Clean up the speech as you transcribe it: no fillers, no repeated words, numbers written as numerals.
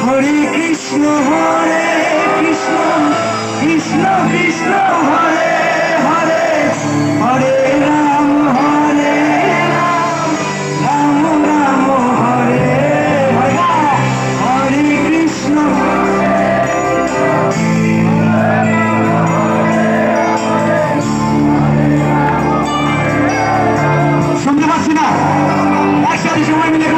হরে কৃষ্ণ কৃষ্ণ কৃষ্ণ কৃষ্ণ হরে হরে হরে রাম রাম রাম হরে হরে হরে কৃষ্ণ শুনতে পাচ্ছি না একসাথে সময় মিলে